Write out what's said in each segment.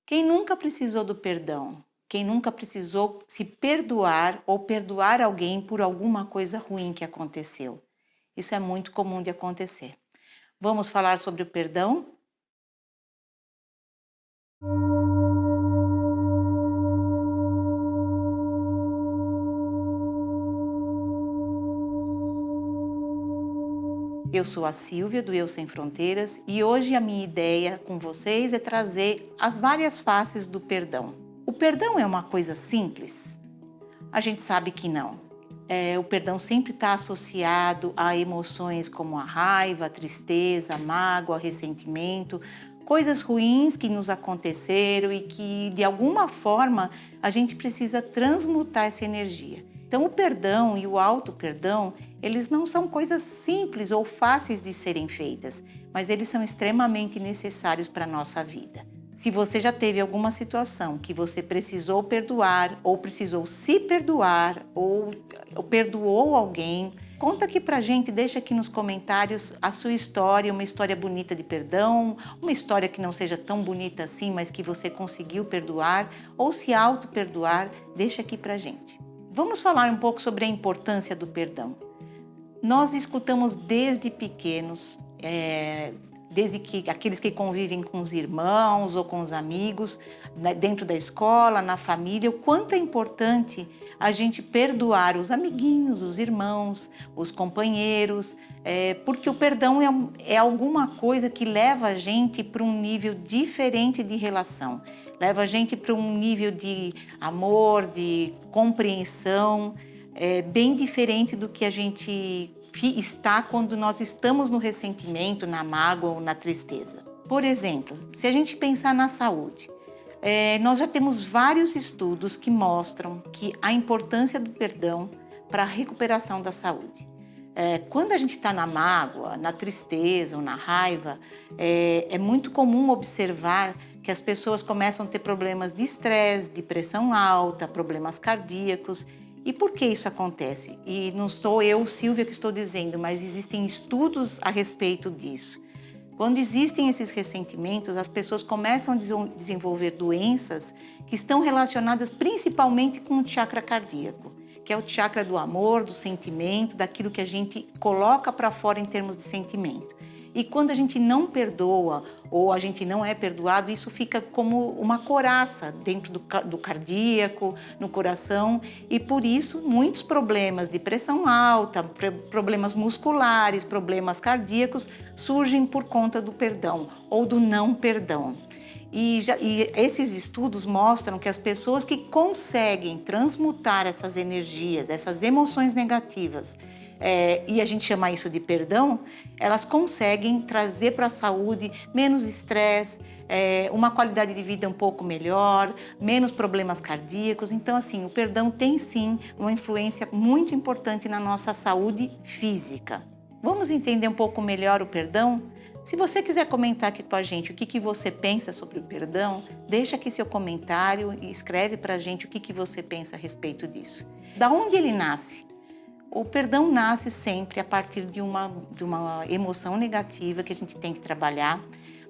Quem nunca precisou do perdão? Quem nunca precisou se perdoar ou perdoar alguém por alguma coisa ruim que aconteceu? Isso é muito comum de acontecer. Vamos falar sobre o perdão? Eu sou a Silvia do Eu Sem Fronteiras e hoje a minha ideia com vocês é trazer as várias faces do perdão. O perdão é uma coisa simples? A gente sabe que não. O perdão sempre está associado a emoções como a raiva, a tristeza, a mágoa, ressentimento, coisas ruins que nos aconteceram e que, de alguma forma, a gente precisa transmutar essa energia. Então, o perdão e o auto-perdão, eles não são coisas simples ou fáceis de serem feitas, mas eles são extremamente necessários para a nossa vida. Se você já teve alguma situação que você precisou perdoar, ou precisou se perdoar, ou perdoou alguém, conta aqui pra gente, deixa aqui nos comentários a sua história, uma história bonita de perdão, uma história que não seja tão bonita assim, mas que você conseguiu perdoar, ou se auto-perdoar, deixa aqui pra gente. Vamos falar um pouco sobre a importância do perdão. Nós escutamos desde pequenos, desde que aqueles que convivem com os irmãos ou com os amigos, dentro da escola, na família, o quanto é importante a gente perdoar os amiguinhos, os irmãos, os companheiros, porque o perdão é alguma coisa que leva a gente para um nível diferente de relação, leva a gente para um nível de amor, de compreensão, bem diferente do que a gente está quando nós estamos no ressentimento, na mágoa ou na tristeza. Por exemplo, se a gente pensar na saúde, nós já temos vários estudos que mostram que a importância do perdão para a recuperação da saúde. Quando a gente está na mágoa, na tristeza ou na raiva, é muito comum observar que as pessoas começam a ter problemas de estresse, de pressão alta, problemas cardíacos. E por que isso acontece? E não sou eu, Silvia, que estou dizendo, mas existem estudos a respeito disso. Quando existem esses ressentimentos, as pessoas começam a desenvolver doenças que estão relacionadas principalmente com o chakra cardíaco, que é o chakra do amor, do sentimento, daquilo que a gente coloca para fora em termos de sentimento. E quando a gente não perdoa ou a gente não é perdoado, isso fica como uma couraça dentro do cardíaco, no coração. E por isso muitos problemas de pressão alta, problemas musculares, problemas cardíacos surgem por conta do perdão ou do não perdão. E esses estudos mostram que as pessoas que conseguem transmutar essas energias, essas emoções negativas, e a gente chama isso de perdão, elas conseguem trazer para a saúde menos estresse, uma qualidade de vida um pouco melhor, menos problemas cardíacos. Então, assim, o perdão tem sim uma influência muito importante na nossa saúde física. Vamos entender um pouco melhor o perdão? Se você quiser comentar aqui com a gente o que você pensa sobre o perdão, deixa aqui seu comentário e escreve para a gente o que você pensa a respeito disso. Da onde ele nasce? O perdão nasce sempre a partir de uma emoção negativa que a gente tem que trabalhar,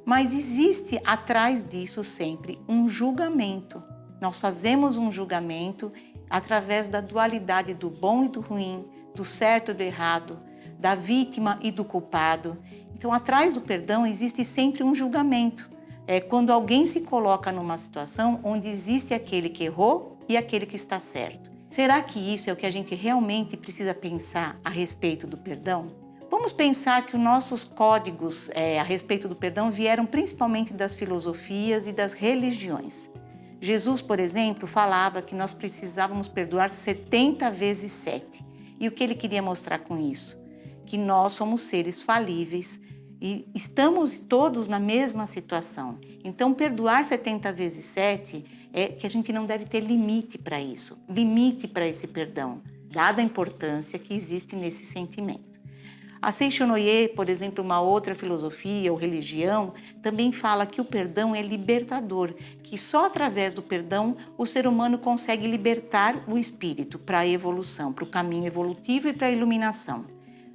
mas existe atrás disso sempre um julgamento. Nós fazemos um julgamento através da dualidade do bom e do ruim, do certo e do errado, da vítima e do culpado. Então, atrás do perdão existe sempre um julgamento. É quando alguém se coloca numa situação onde existe aquele que errou e aquele que está certo. Será que isso é o que a gente realmente precisa pensar a respeito do perdão? Vamos pensar que os nossos códigos a respeito do perdão vieram principalmente das filosofias e das religiões. Jesus, por exemplo, falava que nós precisávamos perdoar 70 vezes 7. E o que ele queria mostrar com isso? Que nós somos seres falíveis e estamos todos na mesma situação. Então, perdoar 70 vezes 7 é que a gente não deve ter limite para isso, limite para esse perdão, dada a importância que existe nesse sentimento. A Seixonoye, por exemplo, uma outra filosofia ou religião, também fala que o perdão é libertador, que só através do perdão o ser humano consegue libertar o espírito para a evolução, para o caminho evolutivo e para a iluminação.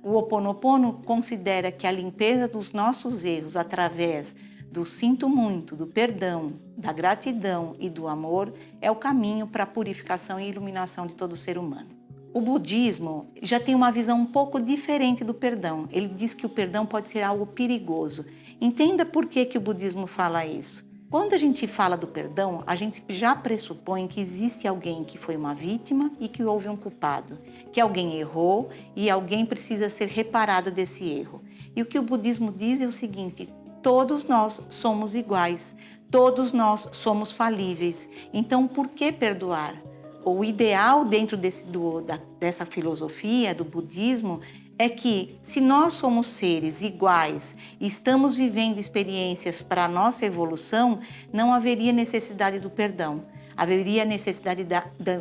O Ho'oponopono considera que a limpeza dos nossos erros através do sinto muito, do perdão, da gratidão e do amor é o caminho para a purificação e iluminação de todo ser humano. O budismo já tem uma visão um pouco diferente do perdão. Ele diz que o perdão pode ser algo perigoso. Entenda por que o budismo fala isso. Quando a gente fala do perdão, a gente já pressupõe que existe alguém que foi uma vítima e que houve um culpado, que alguém errou e alguém precisa ser reparado desse erro. E o que o budismo diz é o seguinte: todos nós somos iguais, todos nós somos falíveis. Então, por que perdoar? O ideal dentro dessa filosofia do budismo é que, se nós somos seres iguais e estamos vivendo experiências para a nossa evolução, não haveria necessidade do perdão. Haveria necessidade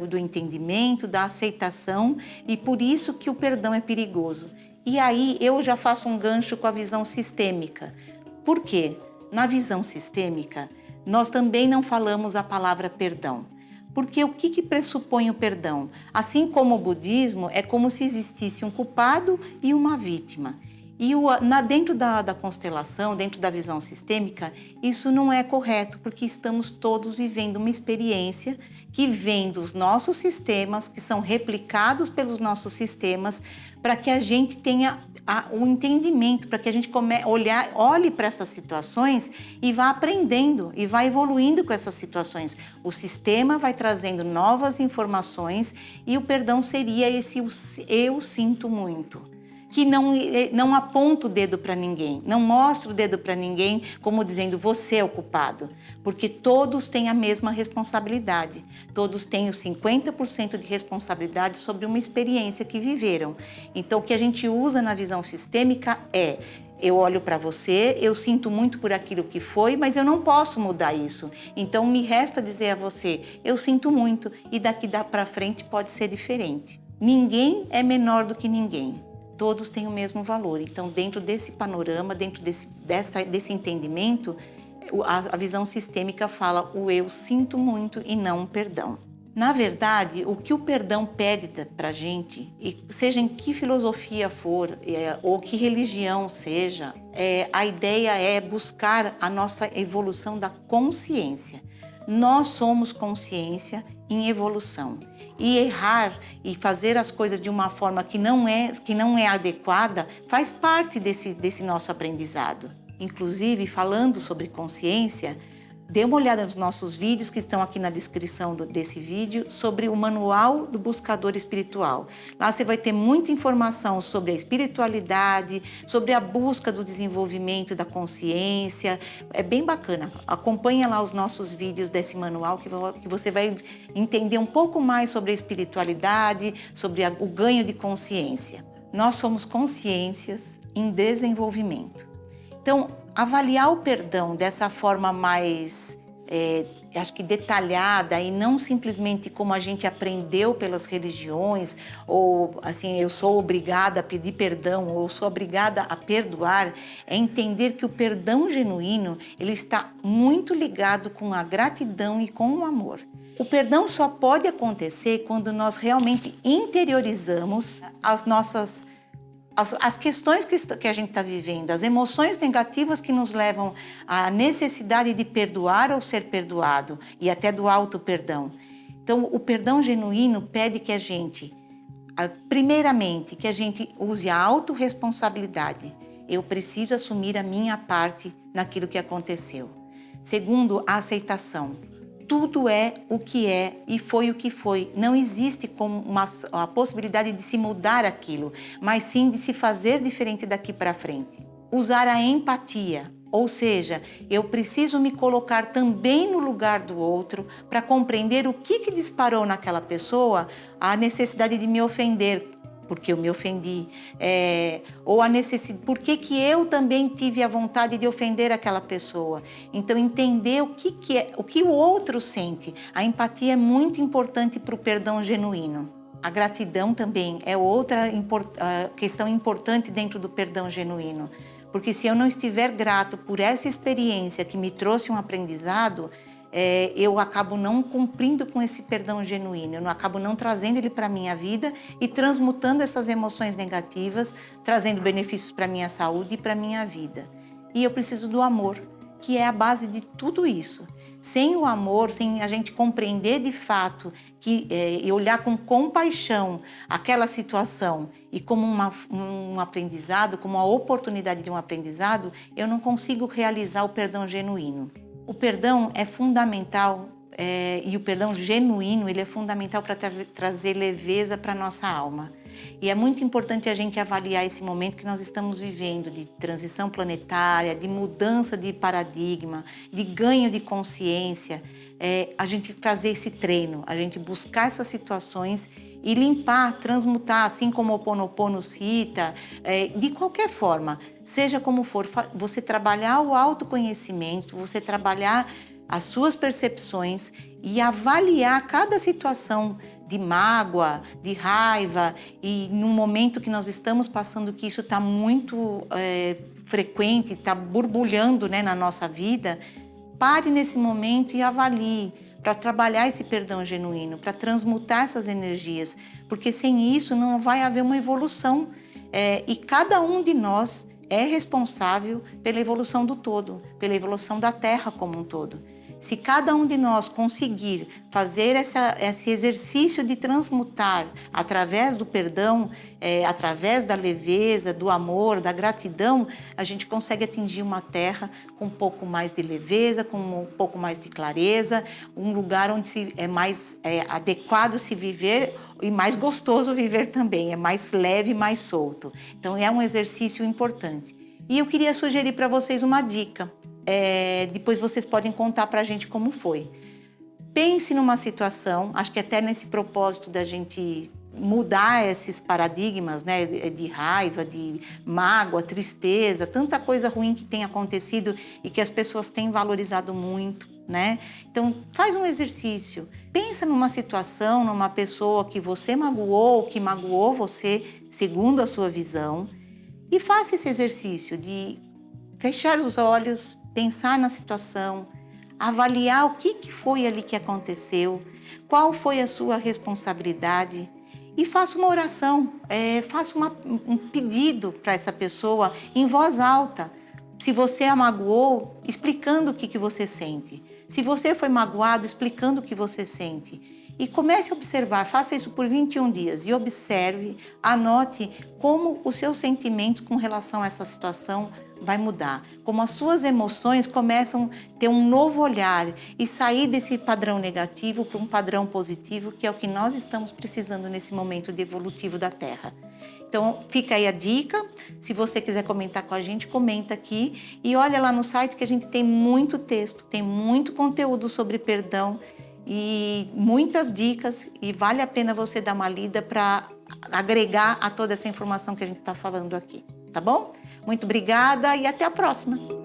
do entendimento, da aceitação, e por isso que o perdão é perigoso. E aí eu já faço um gancho com a visão sistêmica. Por quê? Na visão sistêmica, nós também não falamos a palavra perdão. Porque o que pressupõe o perdão? Assim como o budismo, é como se existisse um culpado e uma vítima. E dentro da constelação, dentro da visão sistêmica, isso não é correto, porque estamos todos vivendo uma experiência que vem dos nossos sistemas, que são replicados pelos nossos sistemas, para que a gente tenha o entendimento, para que a gente olhe para essas situações e vá aprendendo e vá evoluindo com essas situações. O sistema vai trazendo novas informações e o perdão seria esse eu sinto muito, que não aponta o dedo para ninguém, não mostra o dedo para ninguém como dizendo você é o culpado, porque todos têm a mesma responsabilidade, todos têm os 50% de responsabilidade sobre uma experiência que viveram. Então o que a gente usa na visão sistêmica é: eu olho para você, eu sinto muito por aquilo que foi, mas eu não posso mudar isso. Então me resta dizer a você, eu sinto muito e daqui para frente pode ser diferente. Ninguém é menor do que ninguém. Todos têm o mesmo valor. Então, dentro desse panorama, dentro desse entendimento, a visão sistêmica fala o eu sinto muito e não o perdão. Na verdade, o que o perdão pede para a gente, e seja em que filosofia for, ou que religião seja, a ideia é buscar a nossa evolução da consciência. Nós somos consciência em evolução. E errar e fazer as coisas de uma forma que não é adequada faz parte desse nosso aprendizado. Inclusive, falando sobre consciência, dê uma olhada nos nossos vídeos que estão aqui na descrição desse vídeo sobre o Manual do Buscador Espiritual. Lá você vai ter muita informação sobre a espiritualidade, sobre a busca do desenvolvimento da consciência. É bem bacana. Acompanha lá os nossos vídeos desse manual que você vai entender um pouco mais sobre a espiritualidade, sobre o ganho de consciência. Nós somos consciências em desenvolvimento. Então, avaliar o perdão dessa forma mais, acho que detalhada e não simplesmente como a gente aprendeu pelas religiões, ou assim, eu sou obrigada a pedir perdão ou sou obrigada a perdoar, é entender que o perdão genuíno, ele está muito ligado com a gratidão e com o amor. O perdão só pode acontecer quando nós realmente interiorizamos as questões que a gente está vivendo, as emoções negativas que nos levam à necessidade de perdoar ou ser perdoado e até do auto-perdão. Então, o perdão genuíno pede que a gente, primeiramente, que a gente use a autorresponsabilidade. Eu preciso assumir a minha parte naquilo que aconteceu. Segundo, a aceitação. Tudo é o que é e foi o que foi. Não existe como a possibilidade de se mudar aquilo, mas sim de se fazer diferente daqui para frente. Usar a empatia, ou seja, eu preciso me colocar também no lugar do outro para compreender o que disparou naquela pessoa a necessidade de me ofender, porque eu me ofendi, ou a necessidade, por que eu também tive a vontade de ofender aquela pessoa. Então, entender o que o outro sente. A empatia é muito importante para o perdão genuíno. A gratidão também é outra questão importante dentro do perdão genuíno. Porque se eu não estiver grato por essa experiência que me trouxe um aprendizado, eu acabo não cumprindo com esse perdão genuíno, eu acabo não trazendo ele para a minha vida e transmutando essas emoções negativas, trazendo benefícios para a minha saúde e para a minha vida. E eu preciso do amor. que é a base de tudo isso. Sem o amor, sem a gente compreender de fato e olhar com compaixão aquela situação e como um aprendizado, como uma oportunidade de um aprendizado, eu não consigo realizar o perdão genuíno. O perdão é fundamental e o perdão genuíno ele é fundamental para trazer leveza para a nossa alma. E é muito importante a gente avaliar esse momento que nós estamos vivendo de transição planetária, de mudança de paradigma, de ganho de consciência, a gente fazer esse treino, a gente buscar essas situações e limpar, transmutar, assim como o Ho Oponopono cita, de qualquer forma, seja como for, você trabalhar o autoconhecimento, você trabalhar as suas percepções e avaliar cada situação de mágoa, de raiva e num momento que nós estamos passando que isso está muito frequente, está borbulhando, né, na nossa vida, pare nesse momento e avalie para trabalhar esse perdão genuíno, para transmutar essas energias, porque sem isso não vai haver uma evolução e cada um de nós é responsável pela evolução do todo, pela evolução da Terra como um todo. Se cada um de nós conseguir fazer esse exercício de transmutar através do perdão, através da leveza, do amor, da gratidão, a gente consegue atingir uma terra com um pouco mais de leveza, com um pouco mais de clareza, um lugar onde é mais adequado se viver e mais gostoso viver também, é mais leve, mais solto. Então é um exercício importante. E eu queria sugerir para vocês uma dica. Depois vocês podem contar para a gente como foi. Pense numa situação, acho que até nesse propósito da gente mudar esses paradigmas, né, de raiva, de mágoa, tristeza, tanta coisa ruim que tem acontecido e que as pessoas têm valorizado muito, né? Então, faz um exercício. Pensa numa situação, numa pessoa que você magoou, que magoou você, segundo a sua visão, e faça esse exercício de fechar os olhos, pensar na situação, avaliar o que foi ali que aconteceu, qual foi a sua responsabilidade e faça uma oração, faça um pedido para essa pessoa em voz alta. Se você a magoou, explicando o que você sente. Se você foi magoado, explicando o que você sente. E comece a observar, faça isso por 21 dias e observe, anote como os seus sentimentos com relação a essa situação vai mudar, como as suas emoções começam a ter um novo olhar e sair desse padrão negativo para um padrão positivo, que é o que nós estamos precisando nesse momento de evolutivo da Terra. Então, fica aí a dica. Se você quiser comentar com a gente, comenta aqui. E olha lá no site que a gente tem muito texto, tem muito conteúdo sobre perdão e muitas dicas. E vale a pena você dar uma lida para agregar a toda essa informação que a gente está falando aqui. Tá bom? Muito obrigada e até a próxima!